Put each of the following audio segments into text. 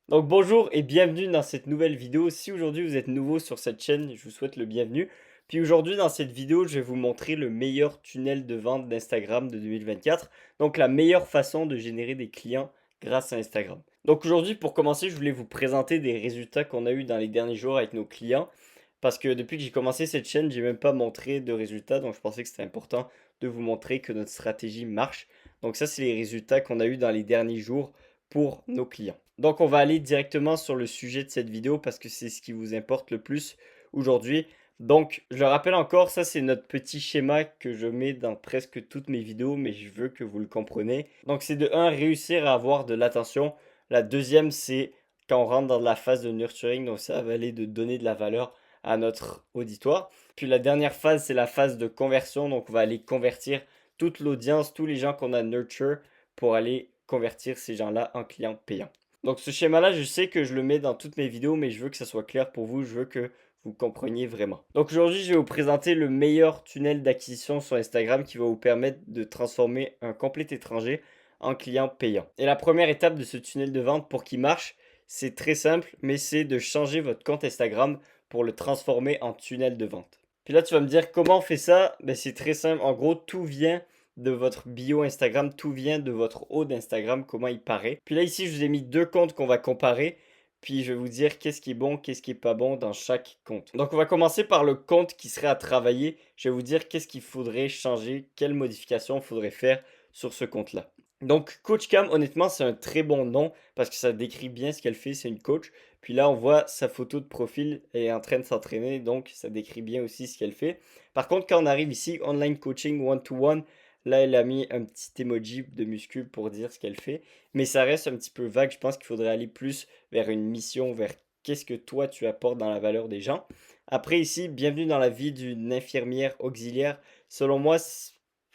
Donc bonjour et bienvenue dans cette nouvelle vidéo. Si aujourd'hui vous êtes nouveau sur cette chaîne, je vous souhaite le bienvenu. Puis aujourd'hui dans cette vidéo, je vais vous montrer le meilleur tunnel de vente d'Instagram de 2024. Donc la meilleure façon de générer des clients grâce à Instagram. Donc aujourd'hui pour commencer, je voulais vous présenter des résultats qu'on a eu dans les derniers jours avec nos clients. Parce que depuis que j'ai commencé cette chaîne, j'ai même pas montré de résultats. Donc je pensais que c'était important de vous montrer que notre stratégie marche. Donc ça, c'est les résultats qu'on a eu dans les derniers jours pour nos clients. Donc on va aller directement sur le sujet de cette vidéo parce que c'est ce qui vous importe le plus aujourd'hui. Donc je le rappelle encore, ça c'est notre petit schéma que je mets dans presque toutes mes vidéos, mais je veux que vous le compreniez. Donc c'est de un, réussir à avoir de l'attention. La deuxième, c'est quand on rentre dans la phase de nurturing, donc ça va aller de donner de la valeur à notre auditoire. Puis la dernière phase, c'est la phase de conversion, donc on va aller convertir toute l'audience, tous les gens qu'on a nurture pour aller convertir ces gens-là en clients payants. Donc ce schéma-là, je sais que je le mets dans toutes mes vidéos, mais je veux que ça soit clair pour vous, je veux que vous compreniez vraiment. Donc aujourd'hui, je vais vous présenter le meilleur tunnel d'acquisition sur Instagram qui va vous permettre de transformer un complet étranger en client payant. Et la première étape de ce tunnel de vente pour qu'il marche, c'est très simple, mais c'est de changer votre compte Instagram pour le transformer en tunnel de vente. Puis là, tu vas me dire comment on fait ça? Ben, c'est très simple. En gros, tout vient de votre bio Instagram, tout vient de votre haut d'Instagram, comment il paraît. Puis là, ici, je vous ai mis deux comptes qu'on va comparer. Puis je vais vous dire qu'est-ce qui est bon, qu'est-ce qui est pas bon dans chaque compte. Donc on va commencer par le compte qui serait à travailler. Je vais vous dire qu'est-ce qu'il faudrait changer, quelles modifications il faudrait faire sur ce compte-là. Donc Coach Cam, honnêtement, c'est un très bon nom parce que ça décrit bien ce qu'elle fait, c'est une coach. Puis là, on voit sa photo de profil, elle est en train de s'entraîner, donc ça décrit bien aussi ce qu'elle fait. Par contre, quand on arrive ici, online coaching one-to-one, là, elle a mis un petit emoji de muscu pour dire ce qu'elle fait. Mais ça reste un petit peu vague. Je pense qu'il faudrait aller plus vers une mission, vers qu'est-ce que toi tu apportes dans la valeur des gens. Après ici, bienvenue dans la vie d'une infirmière auxiliaire. Selon moi,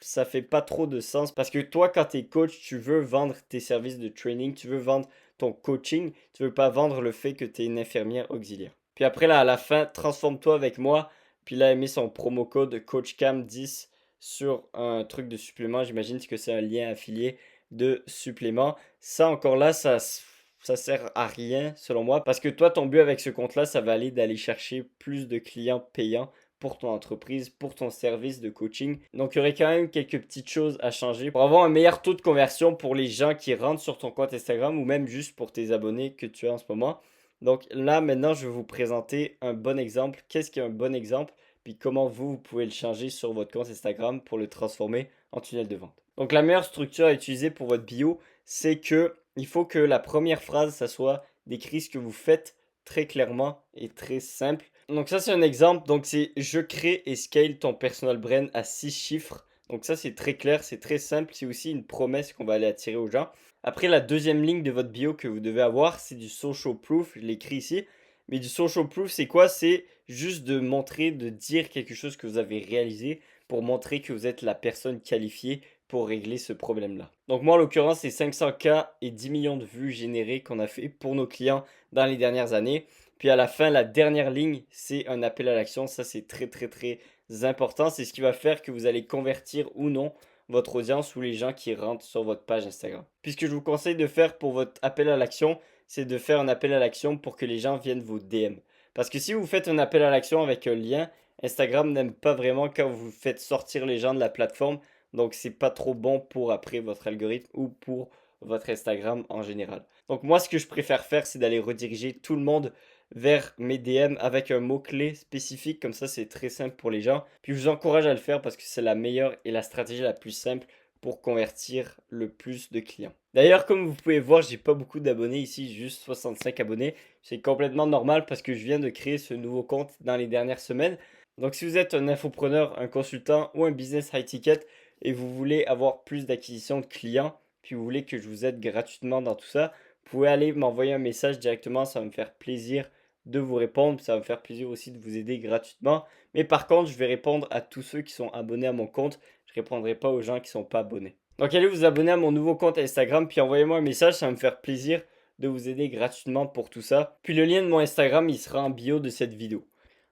ça fait pas trop de sens parce que toi, quand tu es coach, tu veux vendre tes services de training, tu veux vendre ton coaching, tu veux pas vendre le fait que tu es une infirmière auxiliaire. Puis après là, à la fin, transforme-toi avec moi. Puis là, elle met son promo code CoachCam10 sur un truc de supplément. J'imagine que c'est un lien affilié de supplément. Ça encore là, ça sert à rien selon moi parce que toi, ton but avec ce compte-là, ça va aller d'aller chercher plus de clients payants pour ton entreprise, pour ton service de coaching. Donc il y aurait quand même quelques petites choses à changer pour avoir un meilleur taux de conversion pour les gens qui rentrent sur ton compte Instagram ou même juste pour tes abonnés que tu as en ce moment. Donc là maintenant je vais vous présenter un bon exemple. Qu'est-ce qu'un bon exemple? Puis comment vous pouvez le changer sur votre compte Instagram pour le transformer en tunnel de vente. Donc la meilleure structure à utiliser pour votre bio, c'est que il faut que la première phrase, ça soit décrit ce que vous faites très clairement et très simple. Donc ça c'est un exemple, donc c'est je crée et scale ton personal brand à 6 chiffres. Donc ça c'est très clair, c'est très simple, c'est aussi une promesse qu'on va aller attirer aux gens. Après la deuxième ligne de votre bio que vous devez avoir, c'est du social proof, je l'écris ici. Mais du social proof c'est quoi? C'est juste de montrer, de dire quelque chose que vous avez réalisé pour montrer que vous êtes la personne qualifiée pour régler ce problème-là. Donc moi en l'occurrence c'est 500K et 10 millions de vues générées qu'on a fait pour nos clients dans les dernières années. Puis à la fin, la dernière ligne, c'est un appel à l'action. Ça, c'est très, très, très important. C'est ce qui va faire que vous allez convertir ou non votre audience ou les gens qui rentrent sur votre page Instagram. Puis ce que je vous conseille de faire pour votre appel à l'action, c'est de faire un appel à l'action pour que les gens viennent vous DM. Parce que si vous faites un appel à l'action avec un lien, Instagram n'aime pas vraiment quand vous faites sortir les gens de la plateforme. Donc c'est pas trop bon pour après votre algorithme ou pour votre Instagram en général. Donc moi ce que je préfère faire c'est d'aller rediriger tout le monde vers mes DM avec un mot-clé spécifique, comme ça c'est très simple pour les gens. Puis je vous encourage à le faire parce que c'est la meilleure et la stratégie la plus simple pour convertir le plus de clients. D'ailleurs, comme vous pouvez voir, j'ai pas beaucoup d'abonnés ici, juste 65 abonnés. C'est complètement normal parce que je viens de créer ce nouveau compte dans les dernières semaines. Donc si vous êtes un infopreneur, un consultant ou un business high ticket et vous voulez avoir plus d'acquisition de clients, puis vous voulez que je vous aide gratuitement dans tout ça, vous pouvez aller m'envoyer un message directement, ça va me faire plaisir de vous répondre. Ça va me faire plaisir aussi de vous aider gratuitement. Mais par contre, je vais répondre à tous ceux qui sont abonnés à mon compte. Je ne répondrai pas aux gens qui ne sont pas abonnés. Donc allez vous abonner à mon nouveau compte Instagram, puis envoyez-moi un message, ça va me faire plaisir de vous aider gratuitement pour tout ça. Puis le lien de mon Instagram, il sera en bio de cette vidéo.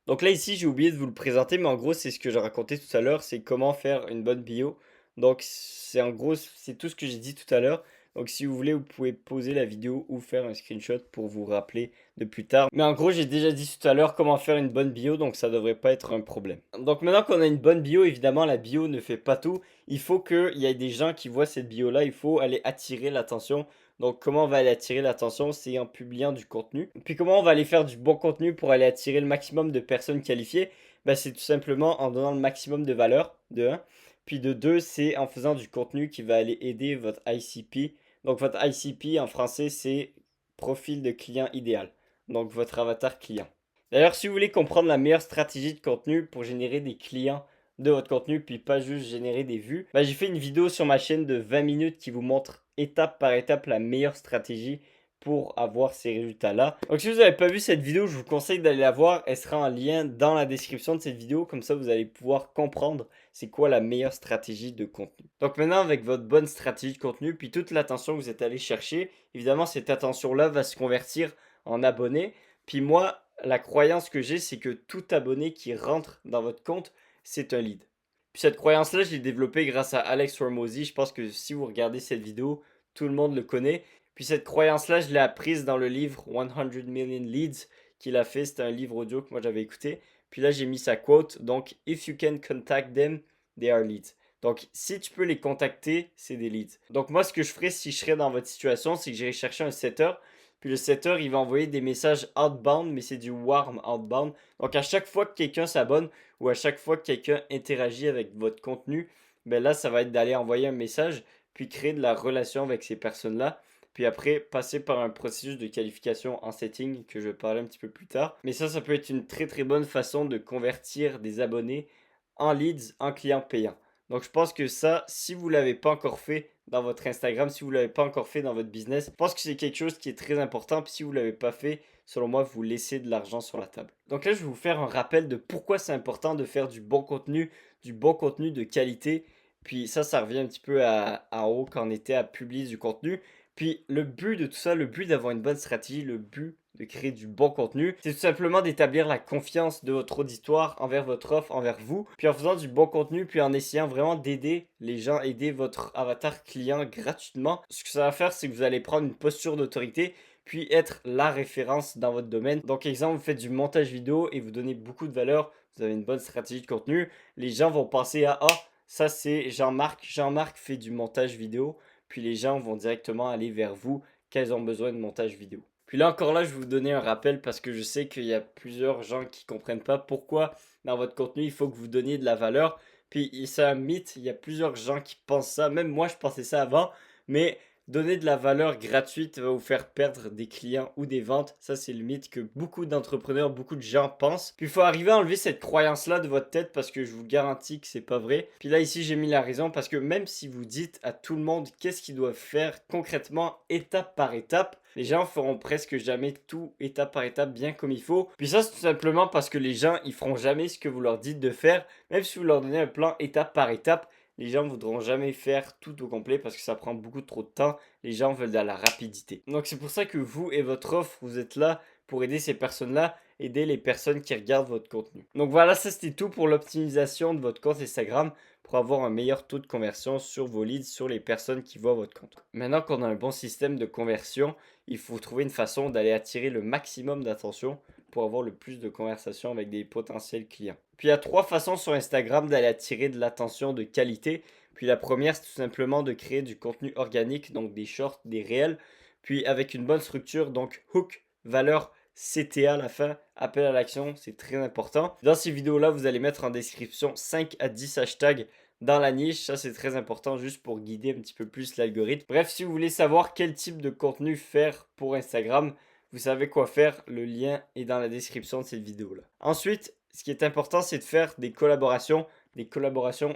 Donc là ici, j'ai oublié de vous le présenter, mais en gros, c'est ce que j'ai raconté tout à l'heure, c'est comment faire une bonne bio. Donc c'est en gros, c'est tout ce que j'ai dit tout à l'heure, Donc si vous voulez, vous pouvez pauser la vidéo ou faire un screenshot pour vous rappeler de plus tard. Mais en gros, j'ai déjà dit tout à l'heure comment faire une bonne bio, donc ça devrait pas être un problème. Donc maintenant qu'on a une bonne bio, évidemment, la bio ne fait pas tout. Il faut qu'il y ait des gens qui voient cette bio-là, il faut aller attirer l'attention. Donc comment on va aller attirer l'attention? C'est en publiant du contenu. Puis comment on va aller faire du bon contenu pour aller attirer le maximum de personnes qualifiées? Ben, c'est tout simplement en donnant le maximum de valeur, de 1. Puis de 2, c'est en faisant du contenu qui va aller aider votre ICP. Donc votre ICP en français, c'est profil de client idéal. Donc votre avatar client. D'ailleurs, si vous voulez comprendre la meilleure stratégie de contenu pour générer des clients de votre contenu, puis pas juste générer des vues, bah, j'ai fait une vidéo sur ma chaîne de 20 minutes qui vous montre étape par étape la meilleure stratégie pour avoir ces résultats-là. Donc si vous n'avez pas vu cette vidéo, je vous conseille d'aller la voir. Elle sera en lien dans la description de cette vidéo. Comme ça, vous allez pouvoir comprendre c'est quoi la meilleure stratégie de contenu. Donc maintenant, avec votre bonne stratégie de contenu, puis toute l'attention que vous êtes allé chercher, évidemment, cette attention-là va se convertir en abonnés. Puis moi, la croyance que j'ai, c'est que tout abonné qui rentre dans votre compte, c'est un lead. Puis cette croyance-là, je l'ai développée grâce à Alex Hormozy. Je pense que si vous regardez cette vidéo, tout le monde le connaît. Puis cette croyance-là, je l'ai apprise dans le livre 100 Million Leads qu'il a fait. C'était un livre audio que moi j'avais écouté. Puis là, j'ai mis sa quote. Donc, if you can contact them, they are leads. Donc, si tu peux les contacter, c'est des leads. Donc, moi, ce que je ferais si je serais dans votre situation, c'est que j'irais chercher un setter. Puis le setter, il va envoyer des messages outbound, mais c'est du warm outbound. Donc, à chaque fois que quelqu'un s'abonne ou à chaque fois que quelqu'un interagit avec votre contenu, ben là, ça va être d'aller envoyer un message, puis créer de la relation avec ces personnes-là. Puis après, passer par un processus de qualification en setting que je vais parler un petit peu plus tard. Mais ça peut être une très très bonne façon de convertir des abonnés en leads, en clients payants. Donc je pense que ça, si vous ne l'avez pas encore fait dans votre Instagram, si vous ne l'avez pas encore fait dans votre business, je pense que c'est quelque chose qui est très important. Puis si vous ne l'avez pas fait, selon moi, vous laissez de l'argent sur la table. Donc là, je vais vous faire un rappel de pourquoi c'est important de faire du bon contenu de qualité. Puis ça revient un petit peu en haut quand on était à publier du contenu. Puis le but de tout ça, le but d'avoir une bonne stratégie, le but de créer du bon contenu, c'est tout simplement d'établir la confiance de votre auditoire envers votre offre, envers vous, puis en faisant du bon contenu, puis en essayant vraiment d'aider les gens, aider votre avatar client gratuitement. Ce que ça va faire, c'est que vous allez prendre une posture d'autorité, puis être la référence dans votre domaine. Donc exemple, vous faites du montage vidéo et vous donnez beaucoup de valeur, vous avez une bonne stratégie de contenu, les gens vont penser à ah, ça c'est Jean-Marc, Jean-Marc fait du montage vidéo, puis les gens vont directement aller vers vous qu'elles ont besoin de montage vidéo. Puis là encore là, je vais vous donner un rappel parce que je sais qu'il y a plusieurs gens qui ne comprennent pas pourquoi dans votre contenu il faut que vous donniez de la valeur. Puis c'est un mythe, il y a plusieurs gens qui pensent ça, même moi je pensais ça avant, mais donner de la valeur gratuite va vous faire perdre des clients ou des ventes. Ça, c'est le mythe que beaucoup d'entrepreneurs, beaucoup de gens pensent. Puis il faut arriver à enlever cette croyance-là de votre tête parce que je vous garantis que c'est pas vrai. Puis là, ici, j'ai mis la raison parce que même si vous dites à tout le monde qu'est-ce qu'ils doivent faire concrètement, étape par étape, les gens feront presque jamais tout étape par étape bien comme il faut. Puis ça, c'est tout simplement parce que les gens, ils feront jamais ce que vous leur dites de faire. Même si vous leur donnez un plan étape par étape, les gens ne voudront jamais faire tout au complet parce que ça prend beaucoup trop de temps. Les gens veulent de la rapidité. Donc c'est pour ça que vous et votre offre, vous êtes là pour aider ces personnes-là, aider les personnes qui regardent votre contenu. Donc voilà, ça c'était tout pour l'optimisation de votre compte Instagram pour avoir un meilleur taux de conversion sur vos leads, sur les personnes qui voient votre compte. Maintenant qu'on a un bon système de conversion, il faut trouver une façon d'aller attirer le maximum d'attention pour avoir le plus de conversations avec des potentiels clients. Puis il y a 3 façons sur Instagram d'aller attirer de l'attention de qualité. Puis la première, c'est tout simplement de créer du contenu organique, donc des shorts, des réels. Puis avec une bonne structure, donc hook, valeur, CTA à la fin, appel à l'action, c'est très important. Dans ces vidéos-là, vous allez mettre en description 5 à 10 hashtags dans la niche. Ça, c'est très important juste pour guider un petit peu plus l'algorithme. Bref, si vous voulez savoir quel type de contenu faire pour Instagram, vous savez quoi faire. Le lien est dans la description de cette vidéo-là. Ensuite, ce qui est important, c'est de faire des collaborations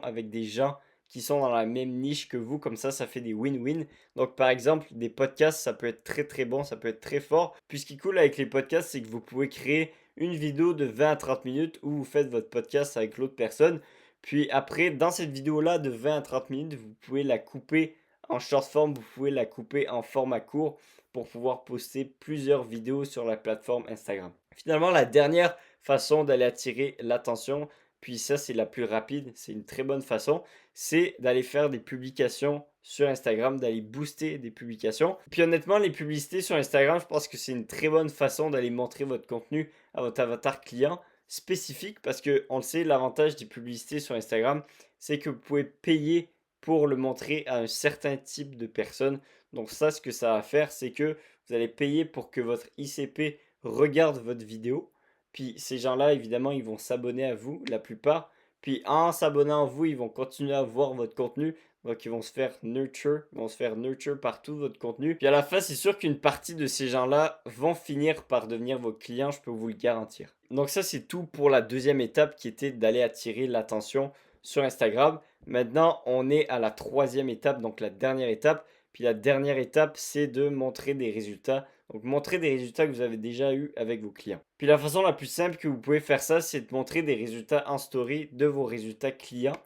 avec des gens qui sont dans la même niche que vous. Comme ça fait des win-win. Donc, par exemple, des podcasts, ça peut être très très bon, ça peut être très fort. Puis, ce qui est cool avec les podcasts, c'est que vous pouvez créer une vidéo de 20 à 30 minutes où vous faites votre podcast avec l'autre personne. Puis après, dans cette vidéo-là de 20 à 30 minutes, vous pouvez la couper en short form, vous pouvez la couper en format court pour pouvoir poster plusieurs vidéos sur la plateforme Instagram. Finalement, la dernière façon d'aller attirer l'attention, puis ça c'est la plus rapide, c'est une très bonne façon, c'est d'aller faire des publications sur Instagram, d'aller booster des publications. Puis honnêtement, les publicités sur Instagram, je pense que c'est une très bonne façon d'aller montrer votre contenu à votre avatar client spécifique parce que on le sait, l'avantage des publicités sur Instagram, c'est que vous pouvez payer pour le montrer à un certain type de personnes. Donc ça, ce que ça va faire, c'est que vous allez payer pour que votre ICP regarde votre vidéo. Puis ces gens-là, évidemment, ils vont s'abonner à vous, la plupart. Puis en s'abonnant à vous, ils vont continuer à voir votre contenu. Donc ils vont se faire nurture par tout votre contenu. Puis à la fin, c'est sûr qu'une partie de ces gens-là vont finir par devenir vos clients, je peux vous le garantir. Donc ça, c'est tout pour la deuxième étape qui était d'aller attirer l'attention sur Instagram. Maintenant, on est à la troisième étape, donc la dernière étape. Puis la dernière étape, c'est de montrer des résultats. Donc montrer des résultats que vous avez déjà eu avec vos clients. Puis la façon la plus simple que vous pouvez faire ça, c'est de montrer des résultats en story de vos résultats clients.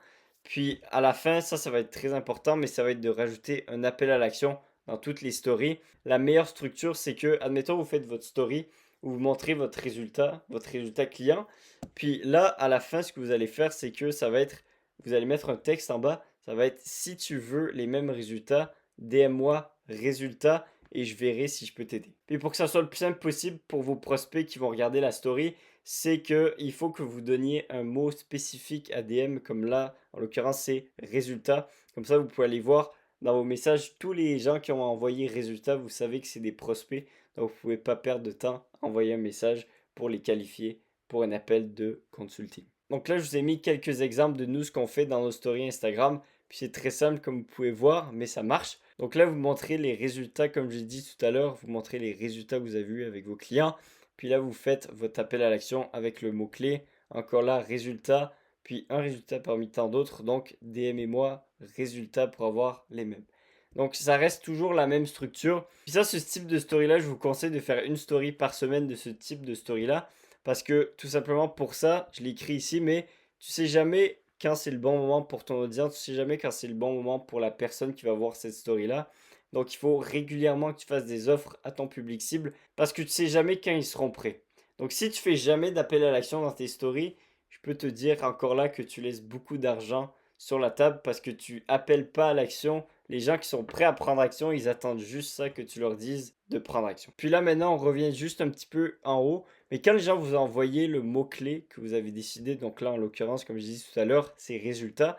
Puis à la fin, ça va être très important, mais ça va être de rajouter un appel à l'action dans toutes les stories. La meilleure structure, c'est que, admettons, vous faites votre story où vous montrez votre résultat client. Puis là, à la fin, ce que vous allez faire, c'est que ça va être, vous allez mettre un texte en bas. Ça va être si tu veux les mêmes résultats, DM-moi résultats et je verrai si je peux t'aider. Puis pour que ça soit le plus simple possible pour vos prospects qui vont regarder la story, c'est qu'il faut que vous donniez un mot spécifique à DM, comme là, en l'occurrence, c'est résultat. Comme ça, vous pouvez aller voir dans vos messages tous les gens qui ont envoyé résultat. Vous savez que c'est des prospects, donc vous ne pouvez pas perdre de temps à envoyer un message pour les qualifier pour un appel de consulting. Donc là, je vous ai mis quelques exemples de nous, ce qu'on fait dans nos stories Instagram. Puis c'est très simple comme vous pouvez voir, mais ça marche. Donc là, vous montrez les résultats, comme j'ai dit tout à l'heure, vous montrez les résultats que vous avez eu avec vos clients. Puis là, vous faites votre appel à l'action avec le mot-clé. Encore là, résultat, puis un résultat parmi tant d'autres. Donc DM-moi résultat pour avoir les mêmes. Donc ça reste toujours la même structure. Puis ça, ce type de story-là, je vous conseille de faire une story par semaine de ce type de story-là. Parce que tout simplement pour ça, je l'ai écrit ici, mais tu sais jamais quand c'est le bon moment pour ton audience, tu sais jamais quand c'est le bon moment pour la personne qui va voir cette story-là. Donc il faut régulièrement que tu fasses des offres à ton public cible parce que tu sais jamais quand ils seront prêts. Donc si tu fais jamais d'appel à l'action dans tes stories, je peux te dire encore là que tu laisses beaucoup d'argent sur la table parce que tu appelles pas à l'action. Les gens qui sont prêts à prendre action, ils attendent juste ça que tu leur dises de prendre action. Puis là maintenant, on revient juste un petit peu en haut. Mais quand les gens vous ont envoyé le mot-clé que vous avez décidé, donc là en l'occurrence, comme je disais tout à l'heure, c'est résultat,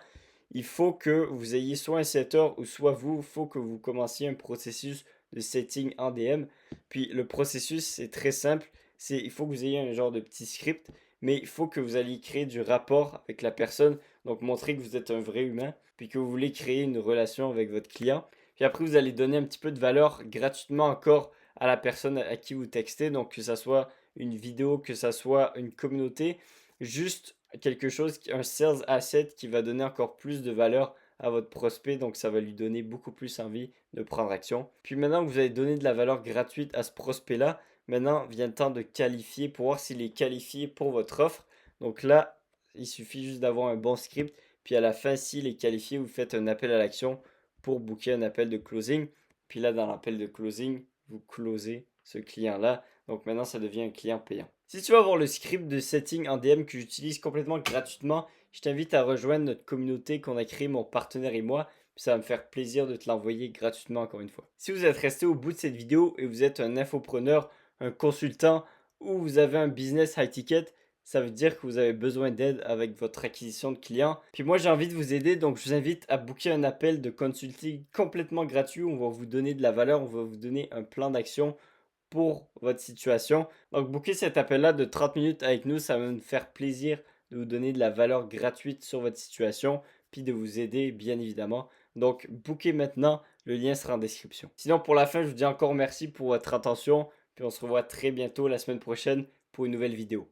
il faut que vous ayez soit un setter ou soit vous, il faut que vous commenciez un processus de setting en DM. Puis le processus, c'est très simple. Il faut que vous ayez un genre de petit script, mais il faut que vous alliez créer du rapport avec la personne, donc montrer que vous êtes un vrai humain, puis que vous voulez créer une relation avec votre client. Puis après, vous allez donner un petit peu de valeur gratuitement encore à la personne à qui vous textez, donc que ça soit une vidéo, que ça soit une communauté, juste quelque chose, un sales asset qui va donner encore plus de valeur à votre prospect, donc ça va lui donner beaucoup plus envie de prendre action. Puis maintenant que vous avez donné de la valeur gratuite à ce prospect-là, maintenant vient le temps de qualifier pour voir s'il est qualifié pour votre offre. Donc là, il suffit juste d'avoir un bon script, puis à la fin, s'il est qualifié, vous faites un appel à l'action pour booker un appel de closing. Puis là, dans l'appel de closing, vous closez ce client-là. Donc maintenant, ça devient un client payant. Si tu veux avoir le script de setting en DM que j'utilise complètement gratuitement, je t'invite à rejoindre notre communauté qu'on a créée, mon partenaire et moi. Puis ça va me faire plaisir de te l'envoyer gratuitement encore une fois. Si vous êtes resté au bout de cette vidéo et vous êtes un infopreneur, un consultant ou vous avez un business high ticket, ça veut dire que vous avez besoin d'aide avec votre acquisition de clients. Puis moi, j'ai envie de vous aider, donc je vous invite à booker un appel de consulting complètement gratuit. On va vous donner de la valeur, on va vous donner un plan d'action pour votre situation. Donc, booker cet appel-là de 30 minutes avec nous, ça va me faire plaisir de vous donner de la valeur gratuite sur votre situation, puis de vous aider, bien évidemment. Donc, bookez maintenant, le lien sera en description. Sinon, pour la fin, je vous dis encore merci pour votre attention, puis on se revoit très bientôt la semaine prochaine pour une nouvelle vidéo.